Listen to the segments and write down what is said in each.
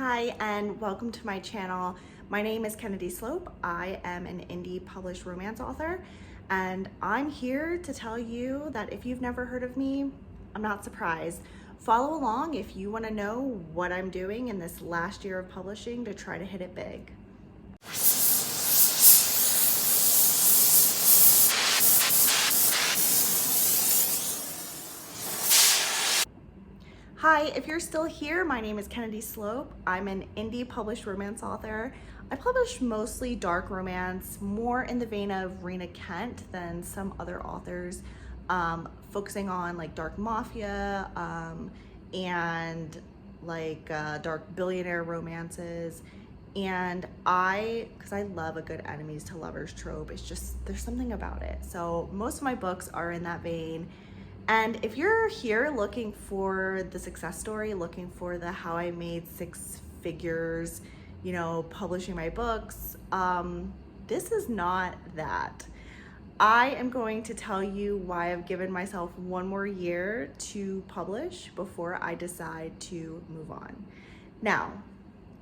Hi, and welcome to my channel. My name is Kennedy Slope. I am an indie published romance author, and I'm here to tell you that if you've never heard of me, I'm not surprised. Follow along if you want to know what I'm doing in this last year of publishing to try to hit it big. Hi, if you're still here, my name is Kennedy Slope. I'm an indie published romance author. I publish mostly dark romance, more in the vein of Rena Kent than some other authors, focusing on like dark mafia and like dark billionaire romances. And because I love a good enemies to lovers trope, it's just, there's something about it. So most of my books are in that vein. And if you're here looking for the success story, looking for the how I made six figures, publishing my books, this is not that. I am going to tell you why I've given myself one more year to publish before I decide to move on. Now,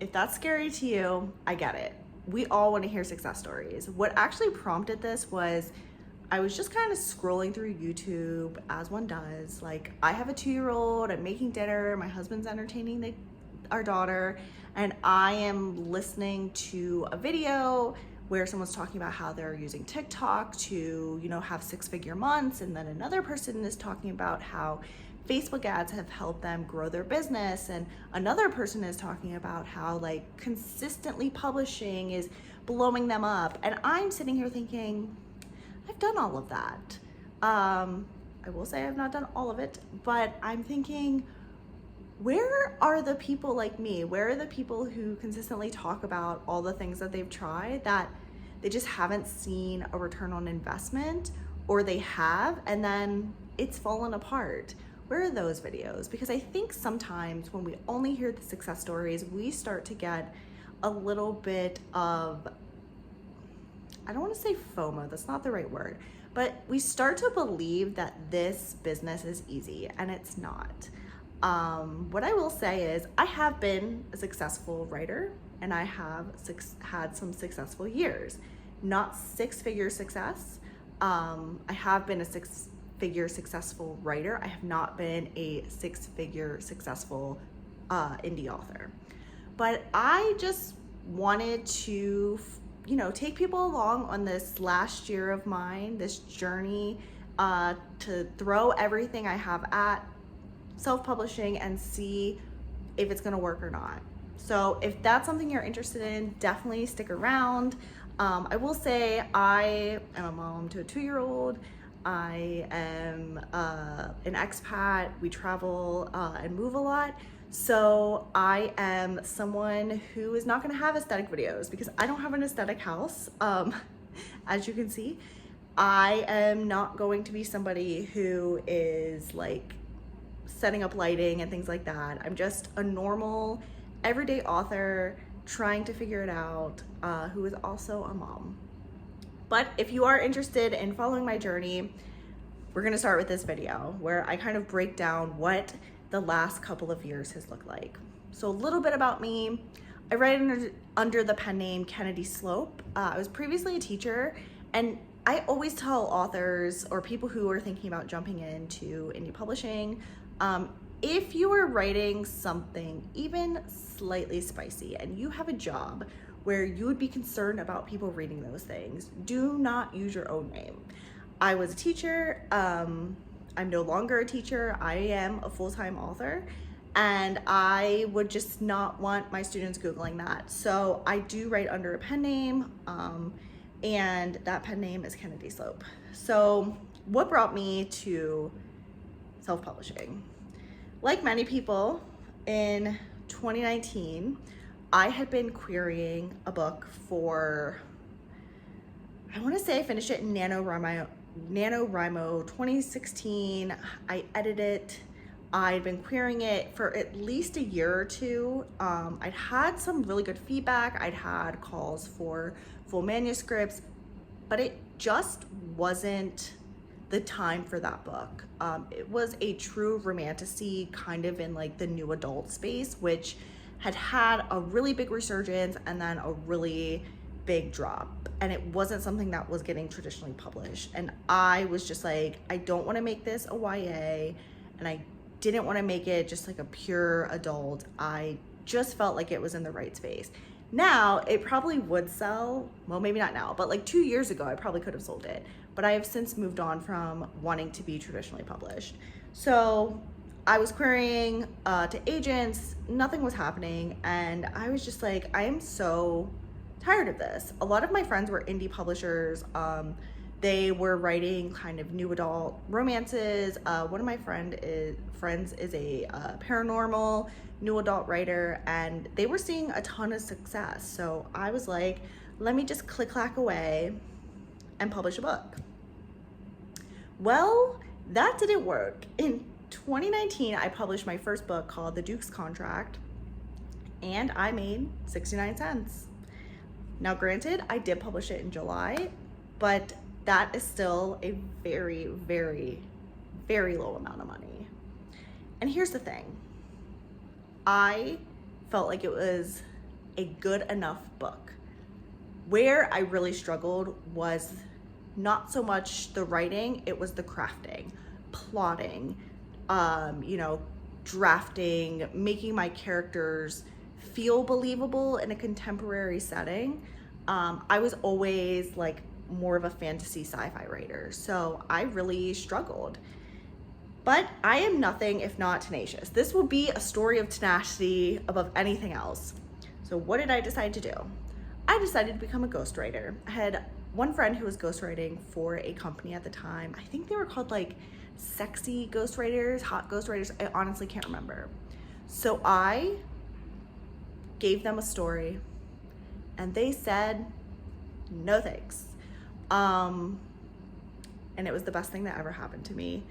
if that's scary to you, I get it. We all want to hear success stories. What actually prompted this was I was just kind of scrolling through YouTube as one does. Like, I have a 2-year-old, I'm making dinner, my husband's entertaining our daughter, and I am listening to a video where someone's talking about how they're using TikTok to, have 6-figure months. And then another person is talking about how Facebook ads have helped them grow their business. And another person is talking about how like consistently publishing is blowing them up. And I'm sitting here thinking, I've done all of that. I will say I've not done all of it, but I'm thinking, where are the people like me? Where are the people who consistently talk about all the things that they've tried that they just haven't seen a return on investment, or they have and then it's fallen apart? Where are those videos? Because I think sometimes when we only hear the success stories, we start to get a little bit of, I don't want to say FOMO, that's not the right word, but we start to believe that this business is easy, and it's not. What I will say is I have been a successful writer, and I have had some successful years. Not 6-figure success. I have been a 6-figure successful writer. I have not been a 6-figure successful indie author. But I just wanted to take people along on this last year of mine, this journey, to throw everything I have at self-publishing and see if it's gonna work or not. So if that's something you're interested in, definitely stick around. I will say I am a mom to a 2-year-old. I am an expat. We travel and move a lot. So I am someone who is not going to have aesthetic videos because I don't have an aesthetic house. As you can see, I am not going to be somebody who is like setting up lighting and things like that. I'm just a normal, everyday author trying to figure it out, who is also a mom. But if you are interested in following my journey, we're going to start with this video where I kind of break down what the last couple of years has looked like. So a little bit about me. I write under the pen name Kennedy Slope. I was previously a teacher, and I always tell authors or people who are thinking about jumping into indie publishing, if you are writing something even slightly spicy and you have a job where you would be concerned about people reading those things, do not use your own name. I was a teacher. I'm no longer a teacher. I am a full-time author, and I would just not want my students Googling that. So I do write under a pen name, and that pen name is Kennedy Slope. So what brought me to self-publishing? Like many people, in 2019, I had been querying a book for, I want to say I finished it in NaNoWriMo 2016. I edited it. I'd been querying it for at least a year or two. I'd had some really good feedback. I'd had calls for full manuscripts, but it just wasn't the time for that book. It was a true romantasy, kind of in like the new adult space, which had a really big resurgence and then a really big drop, and it wasn't something that was getting traditionally published. And I was just like, I don't want to make this a YA, and I didn't want to make it just like a pure adult. I just felt like it was in the right space. Now it probably would sell, well, maybe not now, but like 2 years ago I probably could have sold it, but I have since moved on from wanting to be traditionally published. So I was querying to agents, nothing was happening, and I was just like, I am so tired of this. A lot of my friends were indie publishers. They were writing kind of new adult romances. One of my friends is a paranormal new adult writer, and they were seeing a ton of success. So I was like, let me just click-clack away and publish a book. Well, that didn't work. In 2019, I published my first book called The Duke's Contract, and I made 69 cents. Now, granted, I did publish it in July, but that is still a very, very, very low amount of money. And here's the thing. I felt like it was a good enough book. Where I really struggled was not so much the writing, it was the crafting, plotting, drafting, making my characters feel believable in a contemporary setting. I was always like more of a fantasy sci-fi writer, so I really struggled. But I am nothing if not tenacious. This will be a story of tenacity above anything else. So what did I decide to do? I decided to become a ghostwriter. I had one friend who was ghostwriting for a company at the time. I think they were called like sexy ghostwriters, hot ghostwriters. I honestly can't remember. So I gave them a story and they said, no thanks. And it was the best thing that ever happened to me.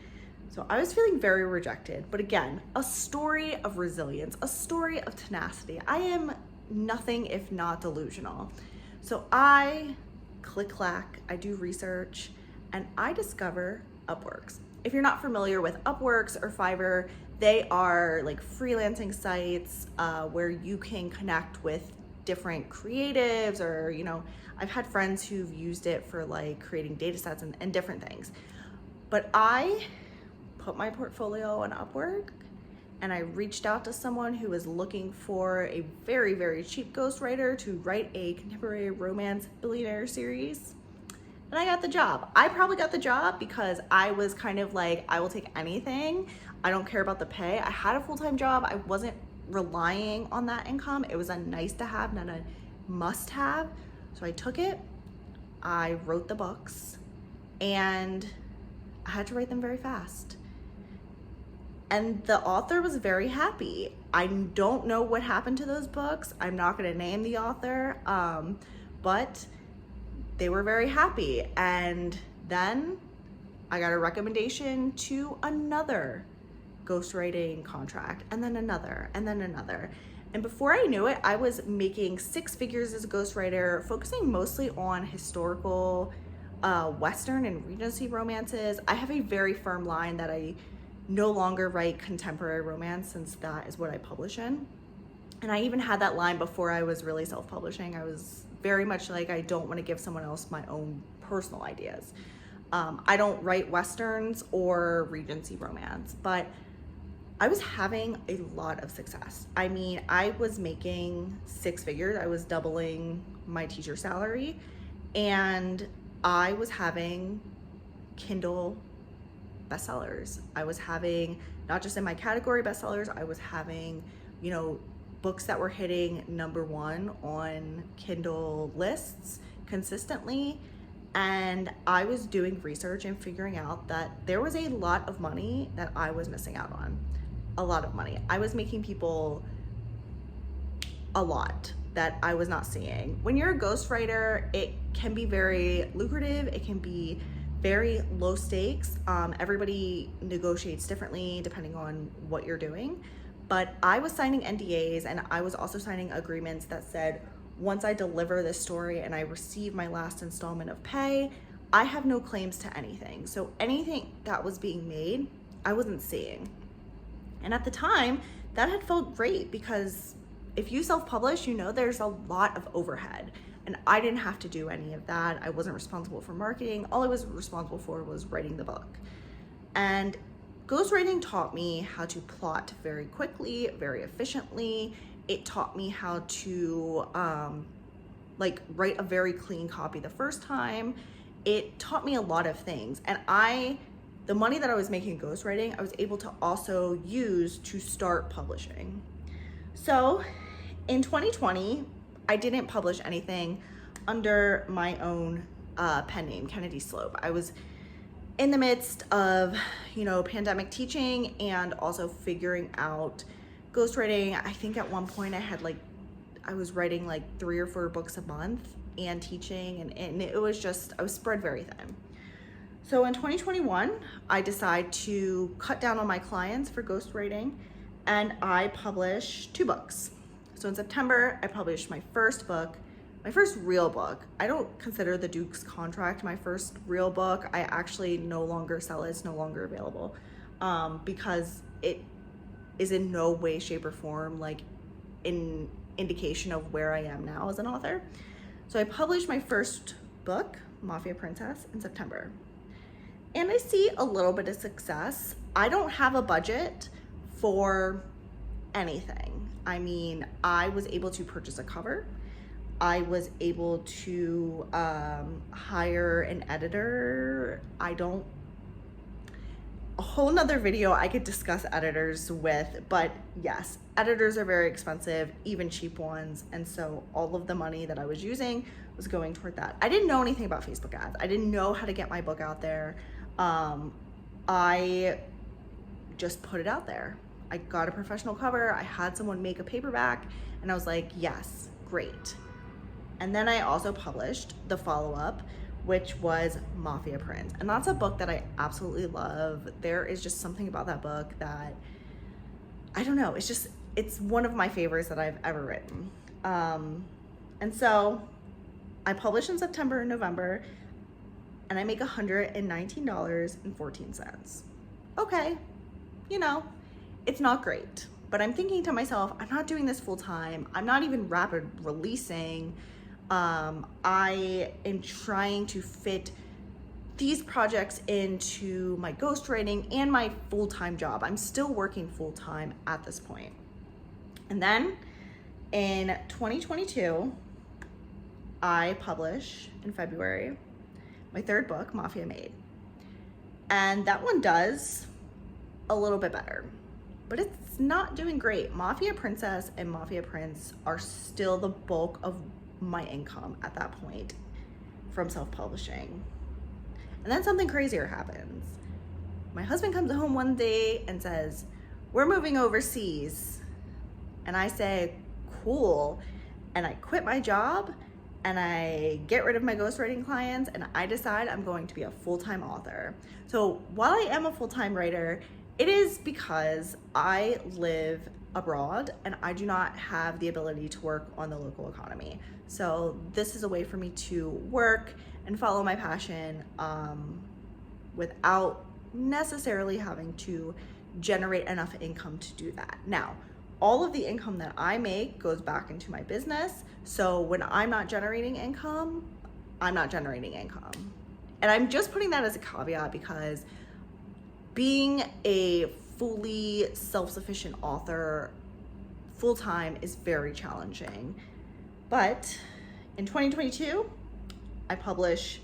So I was feeling very rejected, but again, a story of resilience, a story of tenacity. I am nothing if not delusional. So I click-clack, I do research, and I discover Upworks. If you're not familiar with Upworks or Fiverr, they are like freelancing sites where you can connect with different creatives, or, I've had friends who've used it for like creating data sets and different things. But I put my portfolio on Upwork and I reached out to someone who was looking for a very, very cheap ghostwriter to write a contemporary romance billionaire series. And I got the job. I probably got the job because I was kind of like, I will take anything. I don't care about the pay. I had a full-time job. I wasn't relying on that income. It was a nice to have, not a must have. So I took it, I wrote the books, and I had to write them very fast. And the author was very happy. I don't know what happened to those books. I'm not gonna name the author, but they were very happy. And then I got a recommendation to another ghostwriting contract, and then another, and then another. And before I knew it, I was making 6 figures as a ghostwriter, focusing mostly on historical, Western and Regency romances. I have a very firm line that I no longer write contemporary romance, since that is what I publish in. And I even had that line before I was really self-publishing. I was very much like, I don't want to give someone else my own personal ideas. I don't write Westerns or Regency romance, but I was having a lot of success. I mean, I was making 6 figures. I was doubling my teacher salary, and I was having Kindle bestsellers. I was having, not just in my category bestsellers, I was having, books that were hitting #1 on Kindle lists consistently. And I was doing research and figuring out that there was a lot of money that I was missing out on. A lot of money. I was making people a lot that I was not seeing. When you're a ghostwriter, it can be very lucrative. It can be very low stakes. Everybody negotiates differently depending on what you're doing. But I was signing NDAs, and I was also signing agreements that said, once I deliver this story and I receive my last installment of pay, I have no claims to anything. So anything that was being made, I wasn't seeing. And at the time, that had felt great because if you self-publish, you know there's a lot of overhead. And I didn't have to do any of that. I wasn't responsible for marketing. All I was responsible for was writing the book. And ghostwriting taught me how to plot very quickly, very efficiently. It taught me how to write a very clean copy the first time. It taught me a lot of things. And the money that I was making ghostwriting, I was able to also use to start publishing. So in 2020, I didn't publish anything under my own pen name, Kennedy Slope. I was in the midst of, pandemic teaching and also figuring out ghostwriting. I think at one point I was writing 3 or 4 books a month and teaching, and it was just, I was spread very thin. So in 2021, I decided to cut down on my clients for ghostwriting, and I published 2 books. So in September, I published my first book, my first real book. I don't consider The Duke's Contract my first real book. I actually no longer sell it. It's no longer available because it is in no way, shape, or form an indication of where I am now as an author. So I published my first book, Mafia Princess, in September. And I see a little bit of success. I don't have a budget for anything. I mean, I was able to purchase a cover. I was able to hire an editor. A whole nother video I could discuss editors with, but yes, editors are very expensive, even cheap ones. And so all of the money that I was using was going toward that. I didn't know anything about Facebook ads. I didn't know how to get my book out there. I just put it out there. I got a professional cover. I had someone make a paperback, and I was like, yes, great. And then I also published the follow-up, which was Mafia Prince. And that's a book that I absolutely love. There is just something about that book that, I don't know, it's one of my favorites that I've ever written. And so I published in September and November, and I make $119.14. Okay, it's not great, but I'm thinking to myself, I'm not doing this full time. I'm not even rapid releasing. I am trying to fit these projects into my ghostwriting and my full-time job. I'm still working full-time at this point. And then in 2022, I publish in February my 3rd book, Mafia Maid. And that one does a little bit better, but it's not doing great. Mafia Princess and Mafia Prince are still the bulk of my income at that point from self-publishing. And then something crazier happens. My husband comes home one day and says, "We're moving overseas." And I say, cool. And I quit my job and I get rid of my ghostwriting clients, and I decide I'm going to be a full-time author. So while I am a full-time writer, it is because I live abroad and I do not have the ability to work on the local economy. So this is a way for me to work and follow my passion without necessarily having to generate enough income to do that. Now, all of the income that I make goes back into my business. So when I'm not generating income, I'm not generating income. And I'm just putting that as a caveat because being a fully self-sufficient author full-time is very challenging. But in 2022, I publish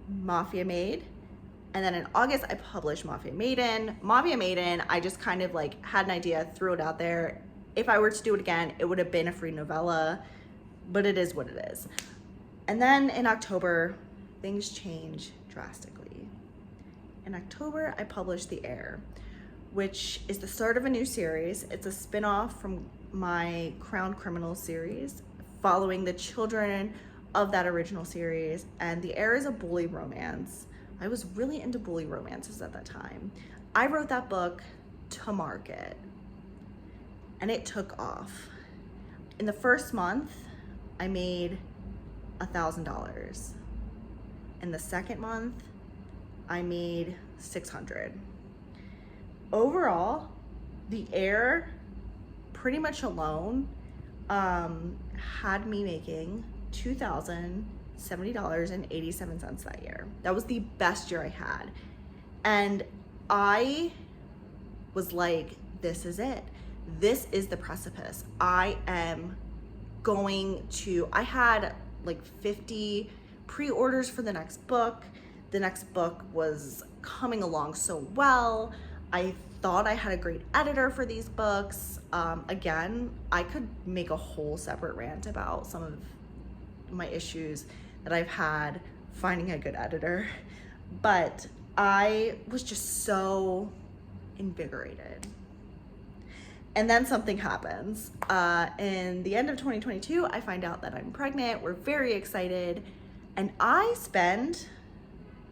Mafia Maid. And then in August, I published Mafia Maiden. Mafia Maiden, I just kind of had an idea, threw it out there. If I were to do it again, it would have been a free novella, but it is what it is. And then in October, things change drastically. In October, I published The Heir, which is the start of a new series. It's a spin-off from my Crown Criminal series, following the children of that original series. And The Heir is a bully romance. I was really into bully romances at that time. I wrote that book to market, and it took off. In the first month, I made $1,000. In the second month, I made $600. Overall, The Heir, pretty much alone, had me making $2,070.87 that year. That was the best year I had. And I was like, this is it. This is the precipice. I had like 50 pre-orders for the next book. The next book was coming along so well. I thought I had a great editor for these books. Again, I could make a whole separate rant about some of my issues that I've had finding a good editor, but I was just so invigorated. And then something happens. In the end of 2022, I find out that I'm pregnant. We're very excited. And I spend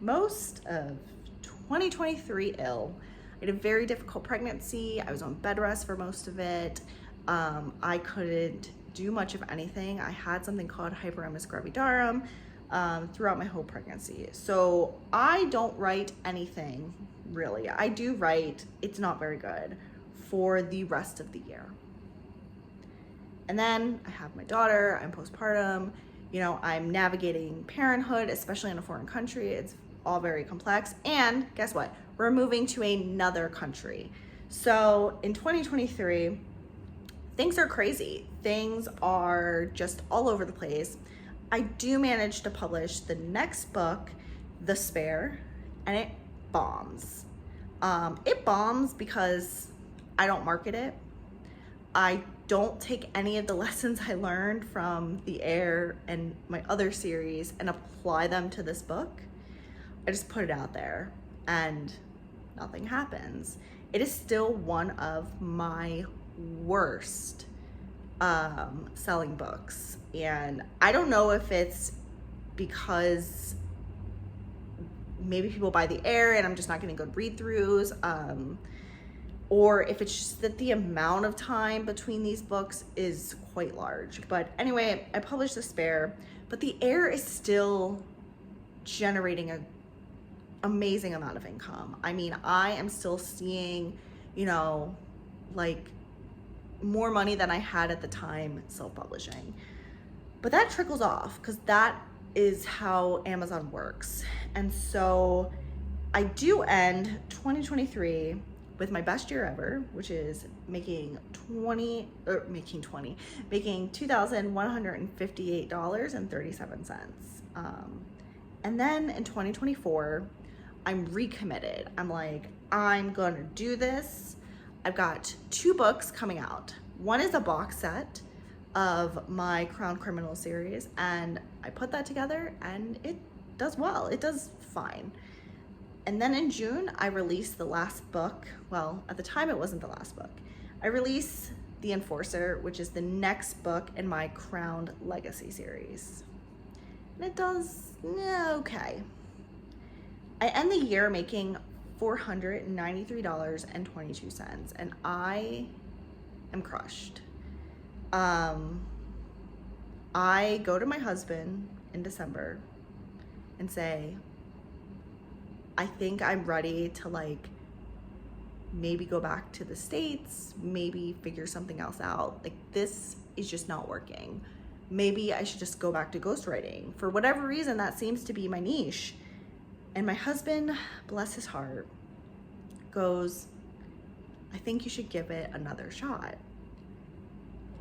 most of 2023 ill. I had a very difficult pregnancy. I was on bed rest for most of it. I couldn't do much of anything. I had something called hyperemesis gravidarum throughout my whole pregnancy. So I don't write anything, really. I do write, it's not very good, for the rest of the year. And then I have my daughter, I'm postpartum, I'm navigating parenthood, especially in a foreign country. It's all very complex. And guess what? We're moving to another country. So in 2023, things are crazy. Things are just all over the place. I do manage to publish the next book, The Spare, and it bombs. It bombs because I don't market it. I don't take any of the lessons I learned from The Heir and my other series and apply them to this book. I just put it out there and nothing happens. It is still one of my worst selling books. And I don't know if it's because maybe people buy The Heir and I'm just not getting good read-throughs, or if it's just that the amount of time between these books is quite large. But anyway, I published The Spare, but The Heir is still generating an amazing amount of income. I mean, I am still seeing, like more money than I had at the time self-publishing. But that trickles off because that is how Amazon works. And so I do end 2023 with my best year ever, which is making $2,158.37. And then in 2024, I'm recommitted. I'm like, I'm gonna do this. I've got 2 books coming out. One is a box set of my Crown Criminal series, and I put that together and it does well. It does fine. And then in June, I released the last book. Well, at the time it wasn't the last book. I released The Enforcer, which is the next book in my Crowned Legacy series. And it does okay. I end the year making $493.22, and I am crushed. I go to my husband in December and say, I think I'm ready to maybe go back to the States, maybe figure something else out. This is just not working. Maybe I should just go back to ghostwriting. For whatever reason, that seems to be my niche. And my husband, bless his heart, goes, I think you should give it another shot.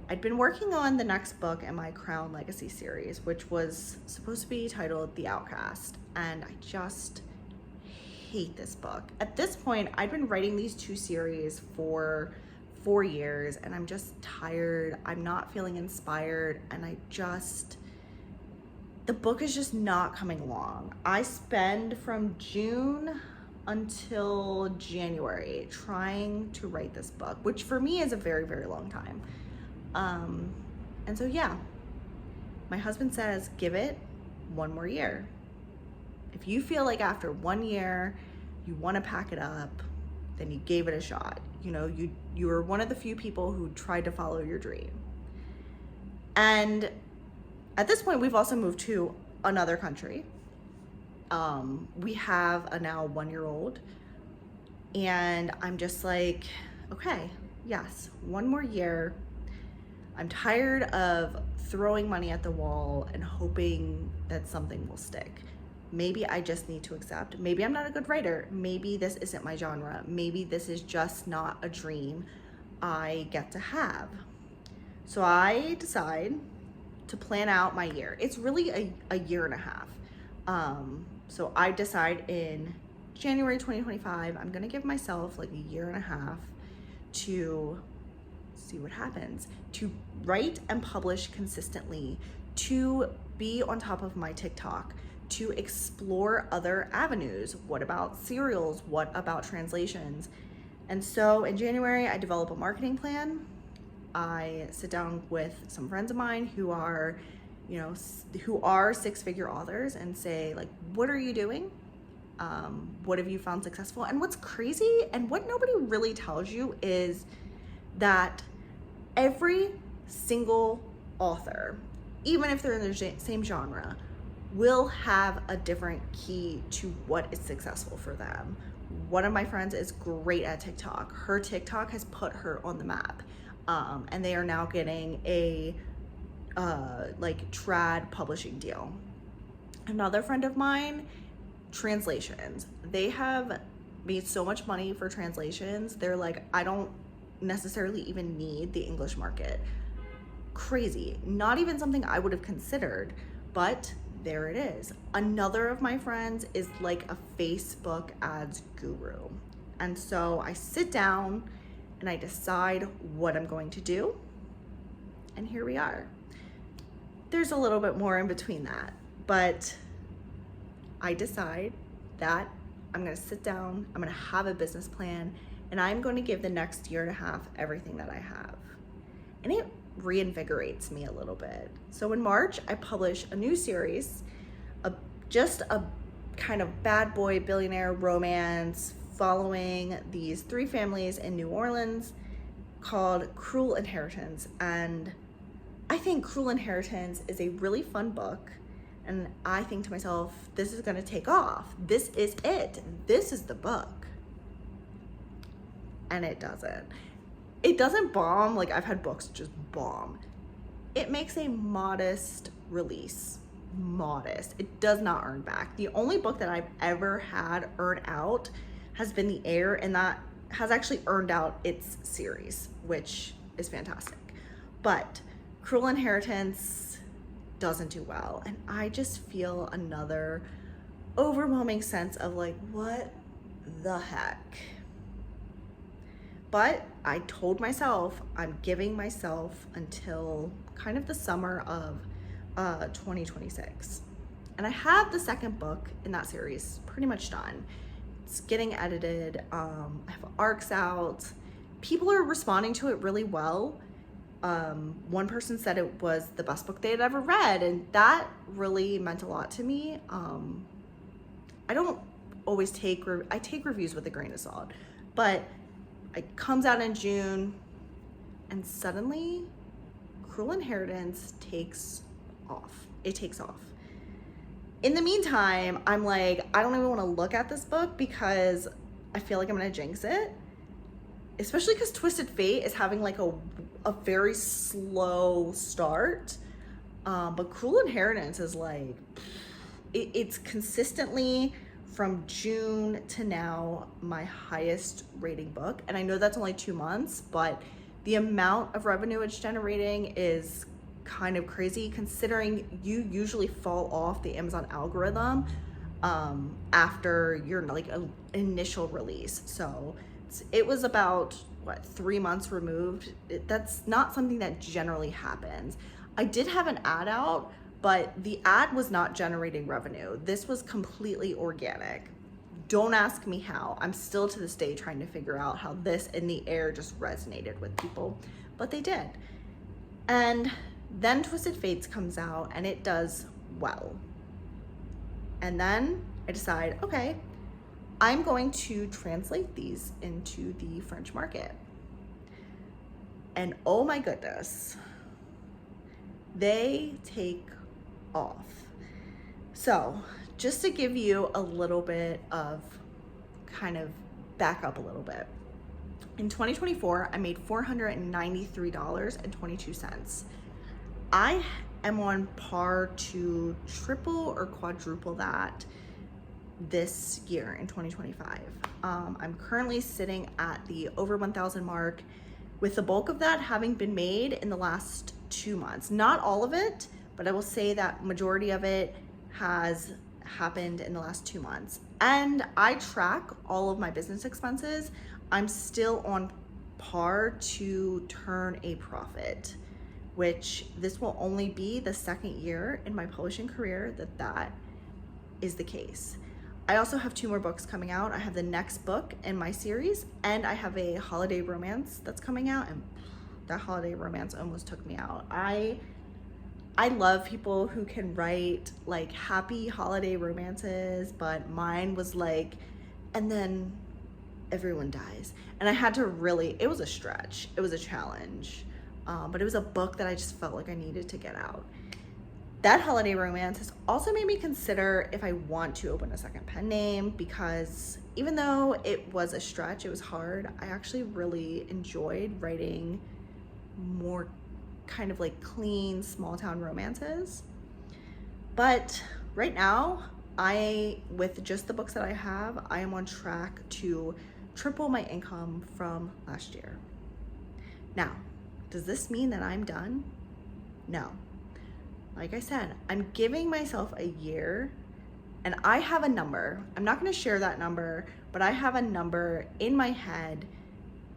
I'd been working on the next book in my Crown Legacy series, which was supposed to be titled The Outcast, and I just hate this book. At this point, I'd been writing these 2 series for 4 years, and I'm just tired. I'm not feeling inspired, and the book is just not coming along. I spend from June until January trying to write this book, which for me is a very, very long time. And so yeah, my husband says, give it 1 more year. If you feel like after 1 year you want to pack it up, then you gave it a shot. You were one of the few people who tried to follow your dream. And at this point, we've also moved to another country. We have a now 1-year-old, and I'm just like, okay, yes, 1 more year. I'm tired of throwing money at the wall and hoping that something will stick. Maybe I just need to accept. Maybe I'm not a good writer. Maybe this isn't my genre. Maybe this is just not a dream I get to have. So I decide to plan out my year. It's really a year and a half. So I decide in January 2025, I'm gonna give myself like a year and a half to see what happens, to write and publish consistently, to be on top of my TikTok, to explore other avenues. What about serials? What about translations? And so in January, I develop a marketing plan. I sit down with some friends of mine who are, who are six-figure authors and say, like, what are you doing? What have you found successful? And what's crazy and what nobody really tells you is that every single author, even if they're in the same genre, will have a different key to what is successful for them. One of my friends is great at TikTok. Her TikTok has put her on the map. And they are now getting a trad publishing deal. Another friend of mine, translations. They have made so much money for translations. They're like, I don't necessarily even need the English market. Crazy. Not even something I would have considered, but there it is. Another of my friends is like a Facebook ads guru. And so I sit down and I decide what I'm going to do. And here we are. There's a little bit more in between that, but I decide that I'm gonna sit down, I'm gonna have a business plan, and I'm going to give the next year and a half everything that I have. And it reinvigorates me a little bit. So in March, I publish a new series, just a kind of bad boy billionaire romance following these three families in New Orleans called Cruel Inheritance. And I think Cruel Inheritance is a really fun book. And I think to myself, this is gonna take off. This is it. This is the book. And it doesn't. It doesn't bomb like I've had books just bomb. It makes a modest release. Modest. It does not earn back. The only book that I've ever had earn out has been The Heir, and that has actually earned out its series, which is fantastic. But Cruel Inheritance doesn't do well, and I just feel another overwhelming sense of like, what the heck? But I told myself I'm giving myself until kind of the summer of 2026. And I have the second book in that series pretty much done. It's getting edited. I have arcs out. People are responding to it really well. One person said it was the best book they had ever read, and that really meant a lot to me. I don't always take reviews with a grain of salt, but it comes out in June, and suddenly Cruel Inheritance takes off. It takes off. In the meantime, I'm like, I don't even want to look at this book because I feel like I'm gonna jinx it. Especially because Twisted Fate is having like a very slow start. But Cruel Inheritance is like, it's consistently from June to now my highest rating book. And I know that's only 2 months, but the amount of revenue it's generating is kind of crazy considering you usually fall off the Amazon algorithm after your like initial release. So it was about 3 months removed. That's not something that generally happens. I did have an ad out, but the ad was not generating revenue. This was completely organic. Don't ask me how. I'm still to this day trying to figure out how this and The Heir just resonated with people, but they did. And then Twisted Fates comes out and it does well. And then I decide, okay, I'm going to translate these into the French market. And oh my goodness, they take off. So just to give you a little bit of kind of back up a little bit. In 2024, I made $493.22. I am on par to triple or quadruple that this year in 2025. I'm currently sitting at the over 1,000 mark, with the bulk of that having been made in the last 2 months. Not all of it, but I will say that majority of it has happened in the last 2 months. And I track all of my business expenses. I'm still on par to turn a profit, which this will only be the second year in my publishing career that is the case. I also have 2 more books coming out. I have the next book in my series, and I have a holiday romance that's coming out, and that holiday romance almost took me out. I love people who can write like happy holiday romances, but mine was like, and then everyone dies. And I had to really, it was a stretch, it was a challenge, but it was a book that I just felt like I needed to get out. That holiday romance has also made me consider if I want to open a second pen name, because even though it was a stretch, it was hard, I actually really enjoyed writing more kind of like clean small town romances. But right now, with just the books that I have, I am on track to triple my income from last year. Now, does this mean that I'm done? No. Like I said, I'm giving myself a year, and I have a number. I'm not going to share that number, but I have a number in my head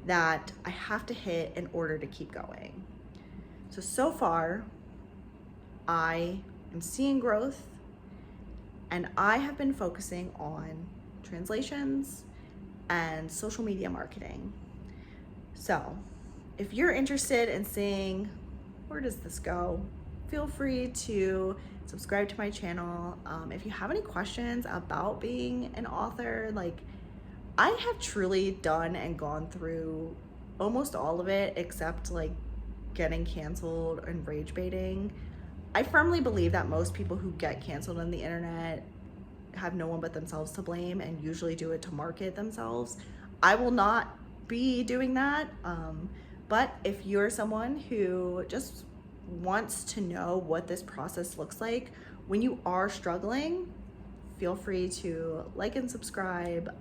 that I have to hit in order to keep going. So far, I am seeing growth, and I have been focusing on translations and social media marketing. So if you're interested in seeing where does this go, feel free to subscribe to my channel. If you have any questions about being an author, like I have truly done and gone through almost all of it except like getting canceled and rage baiting. I firmly believe that most people who get canceled on the internet have no one but themselves to blame, and usually do it to market themselves. I will not be doing that. But if you're someone who just wants to know what this process looks like when you are struggling, feel free to like and subscribe.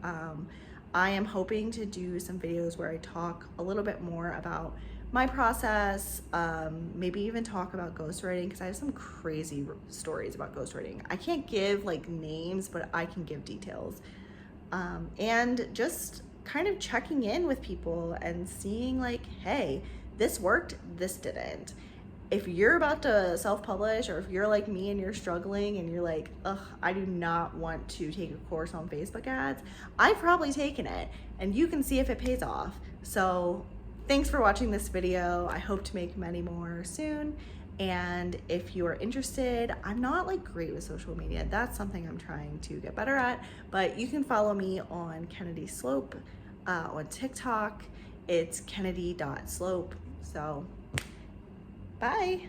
I am hoping to do some videos where I talk a little bit more about my process, maybe even talk about ghostwriting, because I have some crazy stories about ghostwriting. I can't give like names, but I can give details. And just kind of checking in with people and seeing like, hey, this worked, this didn't. If you're about to self-publish, or if you're like me and you're struggling and you're like, ugh, I do not want to take a course on Facebook ads, I've probably taken it, and you can see if it pays off. So thanks for watching this video. I hope to make many more soon. And if you are interested, I'm not like great with social media. That's something I'm trying to get better at, but you can follow me on Kennedy Slope on TikTok. It's kennedy.slope. So bye.